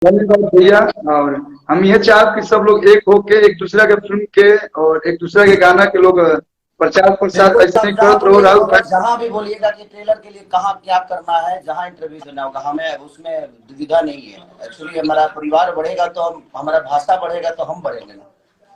धन्यवाद भैया। और हम ये चाहते कि सब लोग एक होके एक दूसरे के फिल्म के और एक दूसरे के गाना के लोग प्रचार प्रसार बिल्कुल, ऐसे ही तब जहाँ करते रहो बोलिएगा राहुल और भाई। जहाँ भी बोलिएगा कि ट्रेलर के लिए कहाँ क्या करना है, जहाँ इंटरव्यू देना होगा, हमें उसमें दुविधा नहीं है। एक्चुअली हमारा परिवार बढ़ेगा तो हम, हमारा भाषा बढ़ेगा तो हम बढ़ेंगे ना।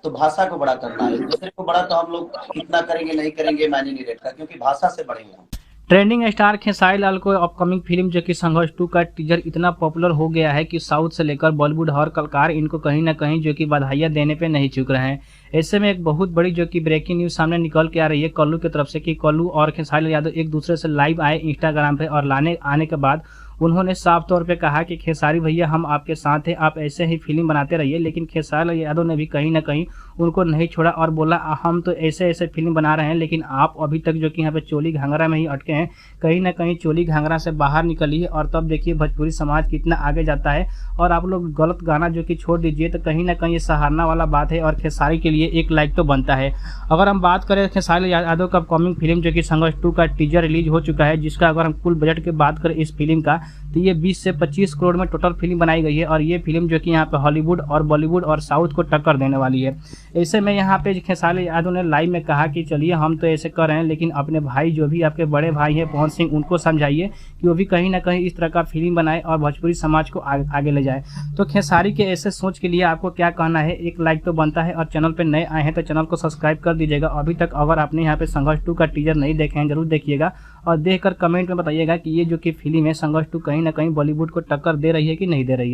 तो भाषा को बड़ा करना है, एक दूसरे को बड़ा तो हम लोग कितना करेंगे नहीं करेंगे मायने नहीं रखता, क्योंकि भाषा से बढ़ेंगे हम। ट्रेंडिंग स्टार खेसारी लाल को अपकमिंग फिल्म जो कि संघर्ष 2 का टीजर इतना पॉपुलर हो गया है कि साउथ से लेकर बॉलीवुड हर कलाकार इनको कहीं ना कहीं जो कि बधाइयां देने पे नहीं चूक रहे हैं। ऐसे में एक बहुत बड़ी जो कि ब्रेकिंग न्यूज सामने निकल के आ रही है कल्लू की तरफ से कि कल्लू और खेसारी लाल यादव एक दूसरे से लाइव आए इंस्टाग्राम पे और आने के बाद उन्होंने साफ तौर पे कहा कि खेसारी भैया हम आपके साथ हैं, आप ऐसे ही फिल्म बनाते रहिए। लेकिन खेसारी लाल यादव ने भी कहीं ना कहीं उनको नहीं छोड़ा और बोला हम तो ऐसे ऐसे फिल्म बना रहे हैं लेकिन आप अभी तक जो कि यहाँ पे चोली घाघरा में ही अटके हैं, कहीं ना कहीं चोली घाघरा से बाहर निकलिए। और तब देखिए भोजपुरी समाज कितना आगे जाता है और आप लोग गलत गाना जो कि छोड़ दीजिए। तो कहीं ना कहीं ये सराहना वाला बात है और खेसारी के लिए एक लाइक तो बनता है। अगर हम बात करें खेसारी यादव का अपकमिंग फिल्म जो कि संघर्ष 2 का टीजर रिलीज हो चुका है, जिसका अगर हम कुल बजट की बात करें इस फिल्म का तो ये 20 से 25 करोड़ में टोटल फिल्म बनाई गई है। और ये फिल्म जो कि यहाँ पे हॉलीवुड और बॉलीवुड और साउथ को टक्कर देने वाली है। ऐसे में यहाँ पे खेसारी यादव ने लाइव में कहा कि चलिए हम तो ऐसे कर रहे हैं लेकिन अपने भाई जो भी आपके बड़े भाई हैं पवन सिंह, उनको समझाइए कि वो भी कहीं ना कहीं इस तरह का फिल्म बनाए और भोजपुरी समाज को आगे ले जाए। तो खेसारी के ऐसे सोच के लिए आपको क्या कहना है? एक लाइक तो बनता है और चैनल पर नए आए हैं तो चैनल को सब्सक्राइब कर दीजिएगा। अभी तक अगर आपने यहाँ पे संघर्ष 2 का टीजर नहीं देखे हैं जरूर देखिएगा और देखकर कमेंट में बताइएगा कि ये जो कि फिल्म है संघर्ष 2 कहीं ना कहीं बॉलीवुड को टक्कर दे रही है कि नहीं दे रही है।